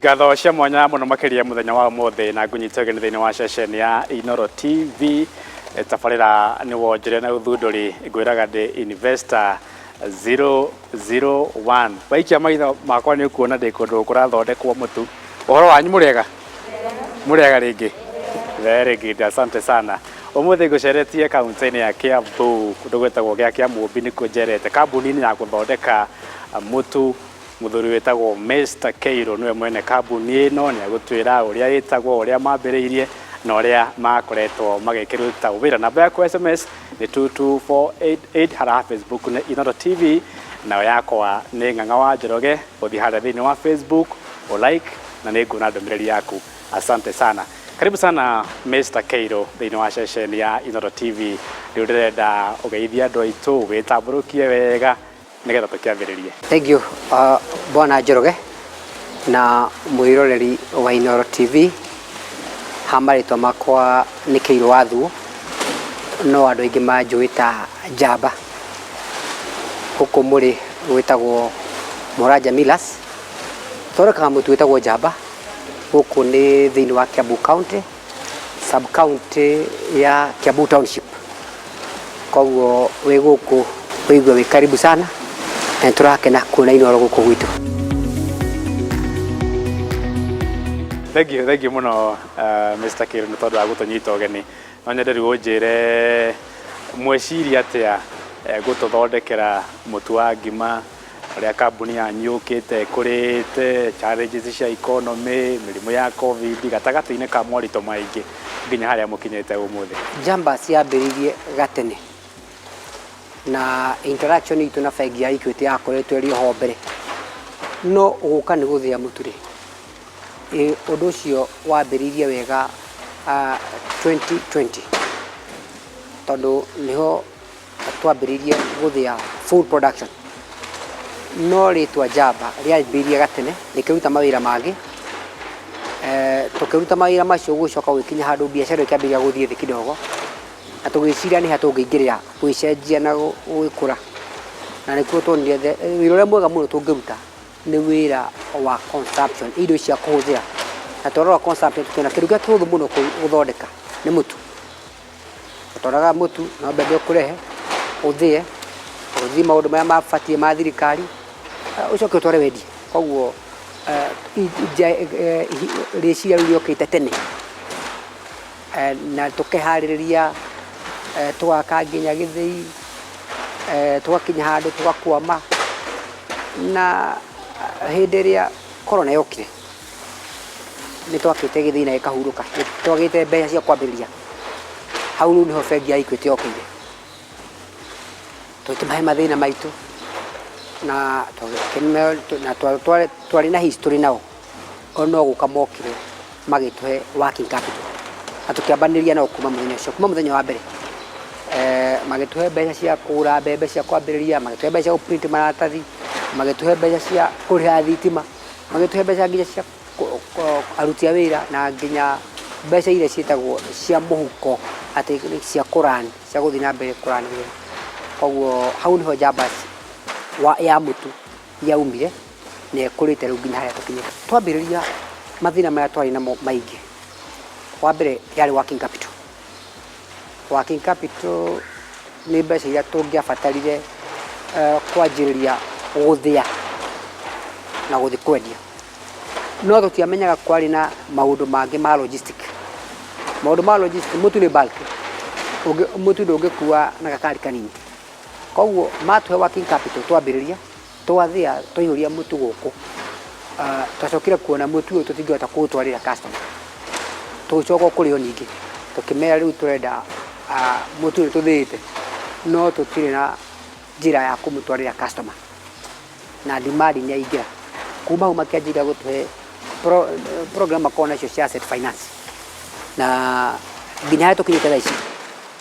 Ngatho cia mwanya muno makiria muthenya wa mothe na ngunyitege ni thini wa session ya Inoro TV tabarira ni wonjere na uthunduri ngwiraga ndi investor 001 baikia maitho makwa ni kuona ndi kundu kurathondekwo mutu uhoro wanyu muriega ringi very good, asante sana. Umuthi nguceretie kaunti-ini ya Kiambu kundu gwetagwo gia Kiambu ni kunjerete kambuni ya guthondeka mutu muthuri wetagwo Mr. Keiro niwe mwene kambuni ino ni agutwira uria yetagwo uria mambiriirie na uria makoretwo magikiruta wira. Namba yaku SMS ni 22488 hara Facebook ni Inoro TV na yakwa ni Ng'ang'a wa Njoroge uthi hara thini wa Facebook o like na ni nguna ndomereri yaku. Asante sana. Karibu sana Mr. Keiro thini wa session ya Inoro TV. Riu ndirenda ugeithia andu aitu witamburukie wega nigetha tukiambiririe. Thank you Bwana Njoroge na mwiroreri wa Inoro TV. Hamaritwa makwa ni Keiro Wathuo no andu aingi manjuita Jamba huko muri witagwo Moraja Millers thoreka mutu witagwo Jamba huko ni thini wa Kiambu County sub county ya Kiambu Township. Koguo wi guku wigwa wi karibu sana na turakena kuona Inoro guku gwitu. Thank you muno Mr. Keiro ni tondu wa gutunyita ugeni no nyende riu unjire mweciria atia gututhondekera mutu wa ngima uria kambuni yanyu ukite kurite challenges cia economy mirimu ya covid gatagati-ini ka morito maingi nginya haria mukinyete umuthi. Jamba ciambiririe gatene na interaction itu na bengi ya Equity yakoretwo iri ho mbere no uguka ni guthia muturi undu ucio wambiririe wega 2020 tondu niho twambiririe guthia full production no ritwa Jamba riambiririe gatene nikiruta mawira mangi tukiruta mawira macio gucoka gwikinya handu biashara ikiambiria guthie thi kidogo na tugiciria ni hatungingirira gwicenjia na gwikura na nikuo tonire wira uria mwega muno tungiruta ni wira wa consumption indo cia kuhuthira na torora consumption tukiona kiruga kihuthu muno guthondeka ni mutu toraga mutu na mbembe ukurehe uthie uthi maundu maya mabatie ma thirikari ucoke utware wendi. Koguo riciria riu riokite tene na tukihariria twaka nginya githii twakinya handu tugakwama na hindi ria corona yokire ni twakite githii na ikahuruka twagite mbeca cia kwambiriria hau riu niho bengi ya Equity yokire tukimahe mathina maitu na twari na history nao ono guka mokire magituhe working capital atukiambaniria na kuma muthenya wa mbere magituhe mbeca cia kugura mbembe cia kwambiriria magituhe mbeca cia print maratathi magituhe mbeca cia kuriha thitima magituhe mbeca nginya cia aruti a wira na nginya mbeca iria cietagwo cia muhuko ati cia Quran cia guthi na mbere Quran. Koguo hau niho Jamba ya mutu yaumire na ekurite riu nginya haria tukinyite. Twambiriria mathina maya twari namo maingi. Wa mbere yari working capital. Working capital ni mbeca iria tungiabatarire kwanjiriria guthia na guthi kwendia no tutiamenyaga kwari na maundu mangi ma logistic. Maundu ma logistic mutu ni bulk mutu ndungikua na gakari kanini. Koguo matuhe working capital twambiriria twathia twaiyuria mutu guku twacokire kuona mutu uyu tutingihota kuutwarira customer tucoka kurio ningi tukimera riu turenda mutu uyu tuthiite no tutire na njira ya kumutwarira customer na demand ni aingira kuma hau makianjira gutuhe program akona cio cia asset finance na nginya tukinyite thaa ici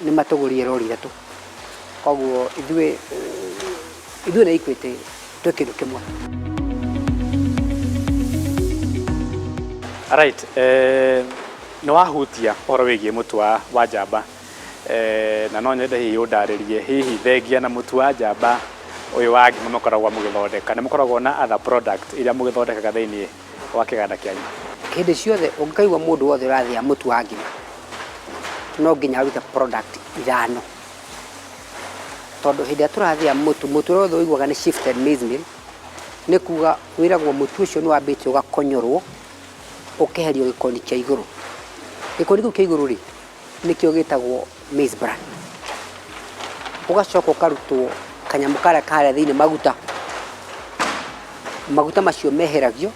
ni matugurie rori ithatu. Koguo ithuĩ na Equity twi kindu kimwe. Alright, ni wahutia uhoro wigie mutu wa Jamba na no nyende hihi undaririe hihi thengia na mutu wa Jamba uyu wa ngima mukoragwo mugithondeka ni mukoragwo na other product iria mugithondekaga thiini wa kĩganda kĩanyu? Hĩndĩ ciothe ũngĩkaigua mũndũ wothe ũrathĩa mũtu wa ngima no nginya arute product ithano, tondũ hĩndĩ ĩrĩa tũrathĩa mũtu ũrĩa wothe ũiguaga nĩ shifted maize meal, nĩ kuga wĩragwo mũtu ũcio nĩ wambĩte ũgakonyorwo ũkeherio gĩkoni kĩa igũrũ. Gĩkoni kĩu kĩa igũrũ rĩ nĩkĩo gĩtagwo maize bran, ũgacoka ũkarutwo kanyamũ karĩa thĩinĩ maguta macio meheragio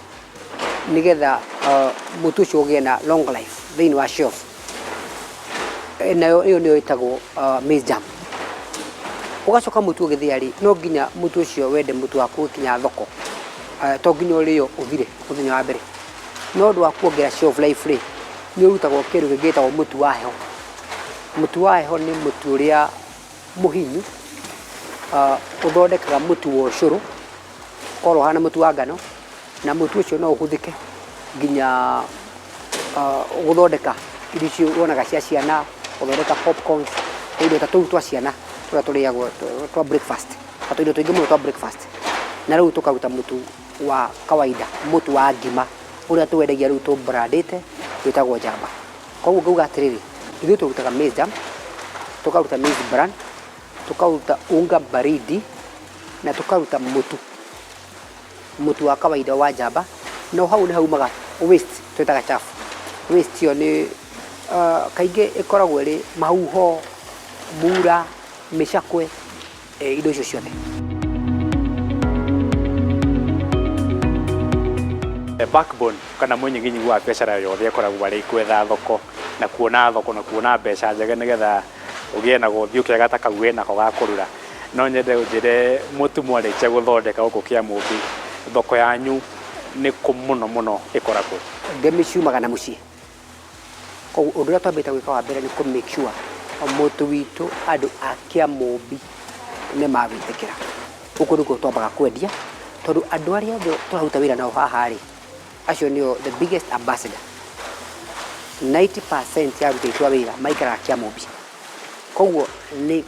nĩgetha mũtu ũcio ũgĩe na long life thĩinĩ wa shelf. Nayo ĩyo nĩyo ĩtagwo maize jam. Ũgacoka mũtu ũgĩthĩa rĩ no nginya mũtu ũcio wende mũtu waku gũkinya thoko, to nginya ũrĩo ũthire mũthenya wa mbere. No ũndũ wa kuongerera shelf life rĩ nĩ ũrutagwo kĩndũ kĩngĩ gĩtagwo mũtu wa heho. Mũtu wa heho nĩ mũtu ũrĩa mũhinyu ũthondekaga mũtu wa ũcũrũ ũkorwo ũhana mũtu wa ngano, na mũtu ũcio no ũhũthĩke nginya gũthondeka irio icio wonaga cia ciana, gũthondeka popcorns, indo ta tũu twa ciana tũrĩa tũrĩagwo twa breakfast, na tũindo tũingĩ mũno twa breakfast. Na rĩu tũkaruta mũtu wa kawaida, mũtu wa ngima ũrĩa tũwendagia rĩu tũbrandĩte wĩtagwo Jamba. Koguo ngauga atĩrĩrĩ, ithuĩ tũrutaga maize jam, tũkaruta maize bran, tũkaruta unga baridi na tũkaruta mũtu wa kawaida wa Jamba. No hau nĩ haumaga waste twĩtaga chafu. Waste ĩyo nĩ kaingĩ ĩkoragwo ĩrĩ mahuho, mbura, mĩcakwe, indo icio ciothe. Backbone kana mũnyiginyi wa biacara yothe ĩkoragwo arĩ gwetha thoko na kuona thoko na kuona mbeca njega nĩgetha ũgĩe na gũthiĩ kĩega ta kau wĩnako ga kũrura. No nyende ũnjĩre mũtu mwarĩkia gũthondeka gũkũ Kĩamũmbi, thoko yanyu nĩ kũ mũno ĩkoragwo? Ngemi ciumaga na mũciĩ. Koguo ũndũ ũrĩa twambĩte gwĩka wa mbere nĩ kũ make sure mũtu witũ andũ a Kĩamũmbi nĩ mawĩtĩkĩra. Gũkũ nĩkuo twambaga kwendia, tondũ andũ arĩa othe tũraruta wĩra nao haha rĩ, acio nĩo the biggest ambassador. 90% ya aruti aitũ a wĩra maikaraga Kĩamũmbi. Koguo nĩ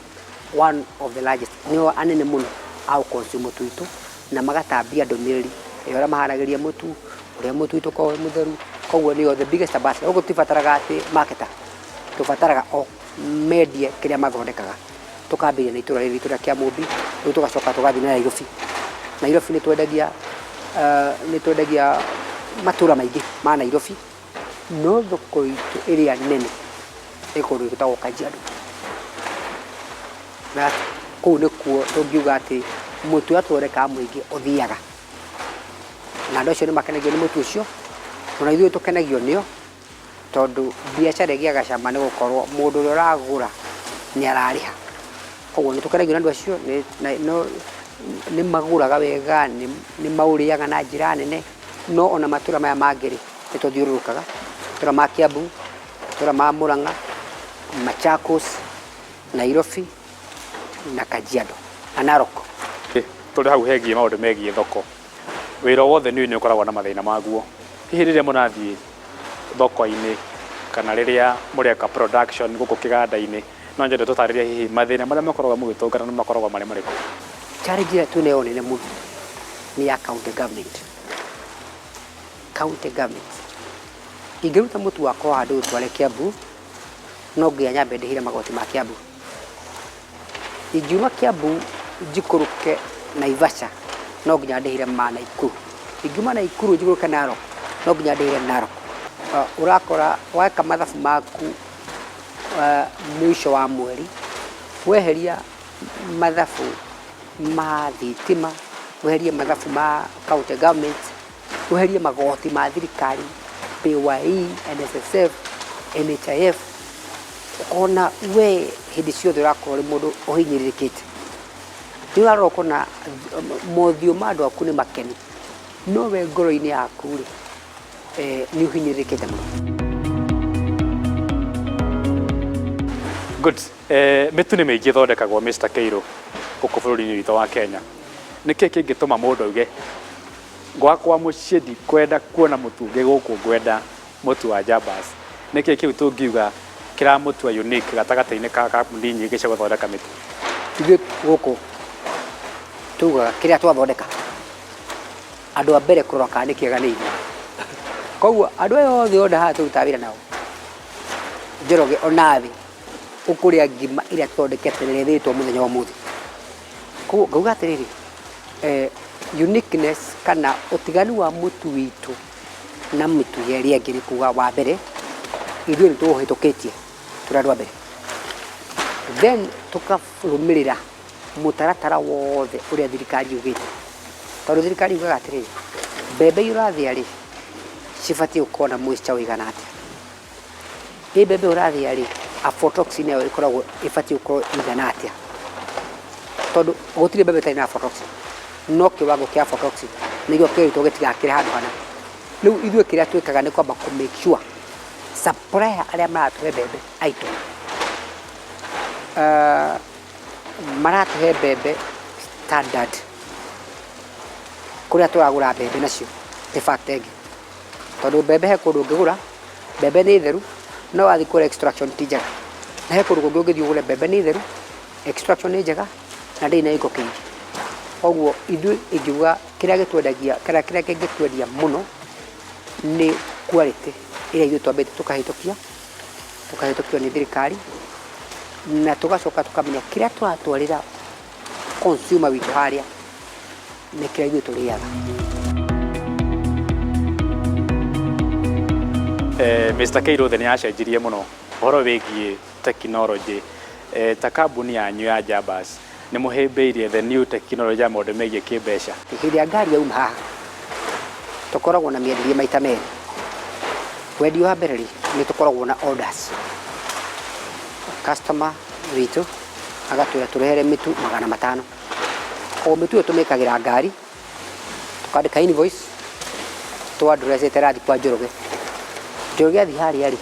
one of the largest, nĩo anene mũno a consume mũtu witũ na magatambia ndũmĩrĩri ũrĩa maharagĩria mũtu, ũrĩa mũtu witũ ũkoragwo wĩ mũtheru. Koguo nĩo the biggest ambassador. Ũguo tũtibataraga atĩ marketer, tũbataraga o mendie kĩrĩa mathondekaga. Tũkambĩrĩria na itũra rĩrĩ rĩa Kĩamũmbi, rĩu tũgacoka tũgathiĩ na Nairobi. Nairobi nĩ twendagia matũra maingĩ ma Nairobi, no thoko itũ ĩrĩa nene ĩkorwo ĩgĩtagwo Kajiado. Na kũu nĩkuo tũngiuga atĩ mũtu ũrĩa tũthondekaga mũingĩ ũthiaga, na andũ acio nĩ makenagio nĩ mũtu ũcio, na ithuĩ tũkenagio nĩo, tondũ biacara ĩgĩaga cama nĩ gũkorwo mũndũ ũrĩa ũragũra nĩ ararĩha. Koguo nĩ tũkenagio nĩ andũ acio, nĩ magũraga wega, nĩ maũrĩaga na njĩra nene. No ona matũra maya mangĩ rĩ nĩ tũthiũrũrũkaga, matũra ma Kiambu, matũra ma Murang'a, Machakos, Nairobi na Kajiado na Narok. Tũrĩ hau hegiĩ maũndũ megiĩ thoko, wĩra wothe nĩ ũkoragwo na mathĩna maguo. Hihi rĩrĩa mũrathiĩ thoko-inĩ kana rĩrĩa mũreka production gũkũ kĩganda-inĩ, no nyende tũtarĩrie hihi mathĩna marĩa makoragwo mũgĩtũngana nĩ makoragwo marĩ marĩkũ? Challenge ĩrĩa twĩnayo nene mũno nĩ ya county government. County government ingĩruta mũtu wakwa handũ ũtware Kiambu, no nginya nyambe ndĩhĩre magoti ma Kiambu. Ingiuma Kiambu njikũrũke Naivasha, no nginya ndĩhĩre ma Naikuru. Ingiuma Naikuru njikũrũke Narok, no nginya ndĩhĩre Narok. Ũrakora weka mathabu maku mwisho wa mweri, weheria mathabu ma thitima, weherie mathabu ma county government, weherie magoti ma thirikari, PYE, NSSF, NHIF, ukona we hĩndĩ ciothe ũrakorwo ũrĩ mũndũ ũhinyĩrĩrĩkĩte. Nĩ ũrarora ũkona mothiũ ma andũ aku nĩ makenu, no we ngoro-inĩ yaku rĩ nĩ ũhinyĩrĩrĩkĩte mũno. Good. Mĩtu nĩ mĩingĩ ĩthondekagwo Mr. Kĩirũ gũkũ bũrũri-inĩ witũ wa Kenya. Nĩkĩ kĩngĩtũma mũndũ auge gwakwa mũciĩ ndikwenda kuona mũtu ũngĩ gũkũ, ngwenda mũtu wa Jambas? Nĩkĩ kĩu tũngiuga kĩramũtua unique gatagatĩ-inĩ ka kambuni nyingĩ cia gũthondeka mĩtu? Ithuĩ gũkũ tugaga kĩrĩa twathondeka, andũ a mbere kũrora kana nĩ kĩega nĩ ithuĩ. koguo andu othe onda haha turuta wira nao Njoroge onathi ukuria ngima iria twondekete nethitwo muthenya wa muthi koguo ngauga atiriri uniqueness kana utiganu wa mutu witu na mitu yeri ingĩ nĩ kuga wa mbere ithuĩ nĩ tũhĩtũkĩtie tũrĩ andũ a mbere then tũkarũmĩrĩra mũtaratara wothe ũrĩa thirikari yugĩte tondũ thirikari yugaga atĩrĩrĩ mbembe ũrathĩa rĩ cibatiĩ gũkorwo na moisture ũigana atĩa ĩ mbembe ũrathĩa rĩ aflatoxin nayo ĩkoragwo ĩbatiĩ gũkorwo ĩigana atĩa tondũ gũtirĩ mbembe ĩtarĩ na aflatoxin no kĩwango kĩa aflatoxin nĩgĩo kĩrĩtwo gĩtigakĩre handũ hana rĩu ithuĩ kĩrĩa twĩkaga nĩ kwamba kũ make sure supplier arĩa maratũhe mbembe aitũ maratũhe mbembe standard kũrĩa tũragũra mbembe nacio nĩ fact ĩngĩ tondũ mbembe he kũndũ ũngĩgũra mbembe nĩ theru no wathiĩ kũgũra extraction ti njega na he kũndũ kũngĩ ũngĩthiĩ ũgũre mbembe nĩ theru extraction nĩ njega na ndĩrĩ na gĩko kĩingĩ koguo ithuĩ ingiuga kĩrĩa gĩtwendagia kana kĩrĩa kĩngĩtwendia mũno nĩ quality ĩrĩa ithuĩ twambĩte tũkahĩtũkio nĩ thirikari na tũgacoka tũkamenya kĩrĩa tũratwarĩra consumer witũ harĩa nĩ kĩrĩa ithuĩ tũrĩaga. Mr. Kĩirũthe nĩ acenjirie mũno ũhoro wĩgiĩ tekinoronjĩ ta kambuni yanyu ya Jabas nĩ mũhĩmbĩirie the new technology ya maũndũ megiĩ kĩmbeca. Hĩndĩ ĩrĩa ngari yauma haha tũkoragwo na mĩenderie maita merĩ. Wendia wa mbere nĩ tũkoragwo na orders customer witũ agatwĩra tũrehere mĩtu 500 o mĩtu ĩyo tũmĩkagĩra ngari tũkandĩka invoice twa address ĩtarathi kwa Njoroge athiĩ harĩa rĩ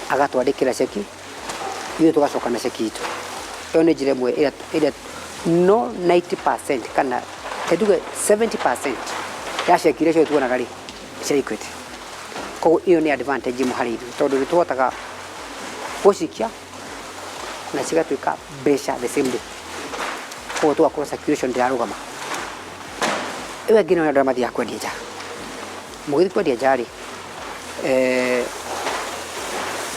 agatwandĩkĩra ceki ithuĩ tũgacoka na ceki itũ ĩyo nĩ njĩra ĩmwe ĩrĩa no 90% kana tuge 70% ya ceki iria tuonaga rĩ cia Equity koguo ĩyo nĩ advantage imwe harĩ ithuĩ tondũ nĩ tũhotaga gũcikia na cigatuĩka mbeca the same day koguo tũgakorwo circulation ndĩrarũgama. Ĩyo ĩngĩ nĩ andũ arĩa mathiaga kwendia nja mũgĩthiĩ kwendia nja rĩ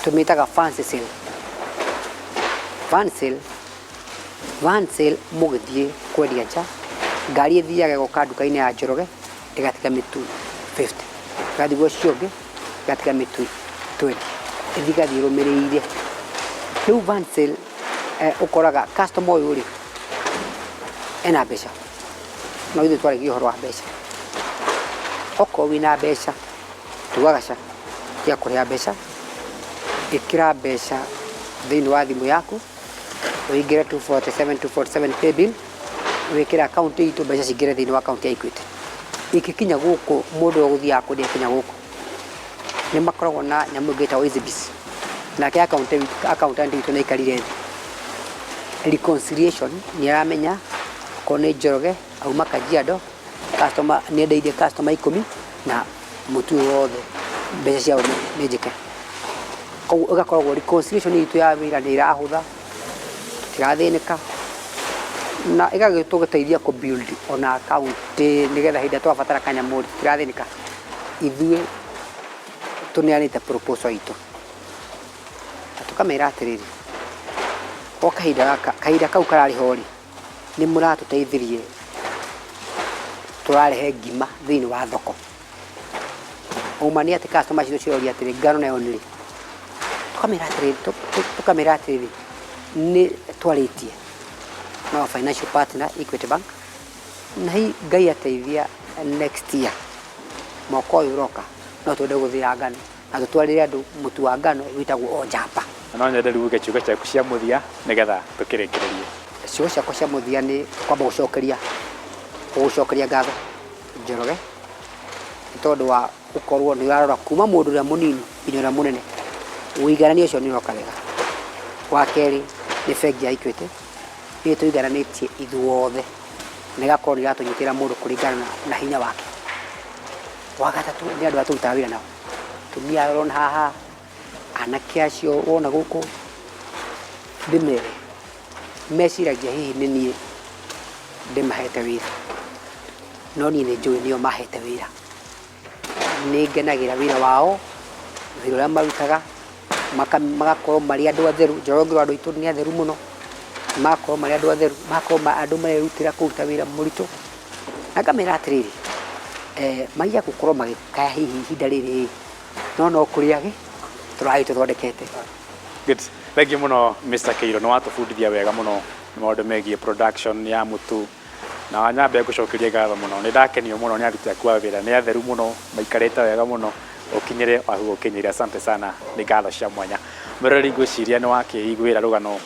tumĩtaga fancy sale. Van sale mũgĩthiĩ kwendia nja ngari ĩthiaga ĩgoka nduka-inĩ ya Njoroge ĩgatiga mĩtu 50 ĩgathiĩ gwa ũcio ũngĩ ĩgatiga mĩtu 20 ĩthiĩ ĩgathiĩ ĩrũmĩrĩire. Rĩu van sale ũkoraga customer ũyũ rĩ ena mbeca no ithuĩ twarĩkia ũhoro wa mbeca okorwo wĩna mbeca tugaga ca cia kũrĩha mbeca ĩkĩra mbeca thĩinĩ wa thimũ yaku ũingĩre 247 pay bill wĩkĩra account itũ mbeca cingĩre thĩinĩ wa account ya Equity. Ikikinya gũkũ mũndũ ũgũthiaga kwendia kinya gũkũ nĩ makoragwo na nyamũ ĩngĩtagwo EasyBiz nake accountant itũ nĩ aikarire thĩ reconciliation nĩ aramenya ko nĩ Njoroge auma Kajiado customer nĩ endeithie customer 10 na mũtu wothe mbeca ciao nĩ njĩke koguo ĩgakoragwo reconciliation itũ ya wĩra nĩ ĩrahũtha tũtigathĩnĩka na ĩgagĩtũgĩteithia kũ build ona account nĩgetha hĩndĩ twabatara kanyamũ tũtigathĩnĩka ithuĩ tũneanĩte proposal itũ tũkamera atĩrĩrĩ o kahinda kau kararĩ ho rĩ nĩ mũratũteithirie tũrarehe ngima thĩinĩ wa thoko uma nĩ atĩ customer citũ ciroria atĩrĩ ngano nayo nĩ rĩ tũkamera atĩrĩrĩ nĩ twarĩtie na financial partner Equity Bank na hii Ngai ateithia next year mwaka ũyũ ũroka no twende gũthĩa ngano na tũtwarĩre andũ mũtu wa ngano wĩtagwo Ojamba. No nyende rĩu ciugo ciaku cia mũthia nĩgetha tũkĩrĩkĩrĩrie. Ciugo ciakwa cia mũthia nĩ kwamba gũcokeria ngatho Njoroge tondũ wa gũkorwo nĩ ũrarora kuma mũndũ ũrĩa mũnini nginya ũrĩa mũnene ũiganania ũcio nĩ ũroka wega. Wa kerĩ nĩ bengi ya Equity nĩ tũigananĩtie ithuothe na ĩgakorwo nĩ iratũnyitĩra mũndũ kũringana na hinya wake. Wa gatatũ nĩ andũ atũrutaga wĩra nao tumia arona haha anake acio wona gũkũ ndĩmere meciragia hihi nĩ niĩ ndĩmahete wĩra no niĩ nĩ njũĩ nĩo mahete wĩra nĩ ngenagira wĩra wao wĩra ũrĩa marutaga magakorwo marĩ andũ atheru. Njoroge andũ aitũ nĩ atheru mũno, magakorwo marĩ andũ atheru, magakorwo andũ marerutĩra kũruta wĩra mũritũ. Na ngamera atĩrĩrĩ, maiya gũkorwo magĩkaya hihi ihinda rĩrĩ no kũrĩa tũragĩ tũthondekete. Good. Thank you muno Mr. Keiro, nĩ watũbundithia wega mũno maũndũ megiĩ production ya mũtu na wanyambe ngũcokerie ngatho mũno. Nĩ ndakenio mũno nĩ aruti aku a wĩra, nĩ atheru mũno, maikarĩte wega mũno, ũkinyĩre wahu ũkinyĩre. Asante sana, nĩ ngatho cia mwanya. Mũrori ngwĩciria nĩ wakĩiguĩra rũgano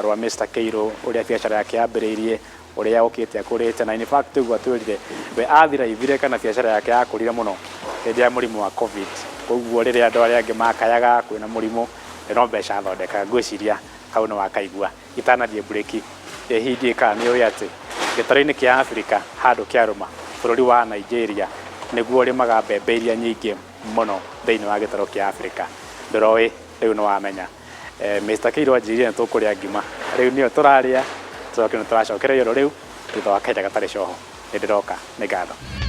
rwa Mr. Keiro ũrĩa biacara yake yambĩrĩirie, ũrĩa okĩte akũrĩte, na in fact ũguo atwĩrire we athiraithire kana biacara yake yakũrire mũno hĩndĩ ya mũrimũ wa COVID. Koguo rĩrĩa andũ arĩa angĩ makayaga kwĩna mũrimũ no mbeca athondeka, ngwĩciria hau nĩ wakaigua. Itanathiĩ bureki, hihi kana nĩ ũĩ atĩ gĩtarũ-inĩ kĩa Africa handũ kĩarũma bũrũri wa Nigeria nĩguo ũrĩmaga mbembe iria nyingĩ mũno thĩinĩ wa gĩtarũ kĩa Africa. Ndũroĩ, rĩu nĩ wamenya. Mr. Keiro anjĩrire nĩ tũkũrĩa ngima, rĩu nĩyo tũrarĩa, tũcoke nĩ tũracokereria rĩu thutha wa kahinda gatarĩ coho. Nĩ ndĩroka, nĩ ngatho.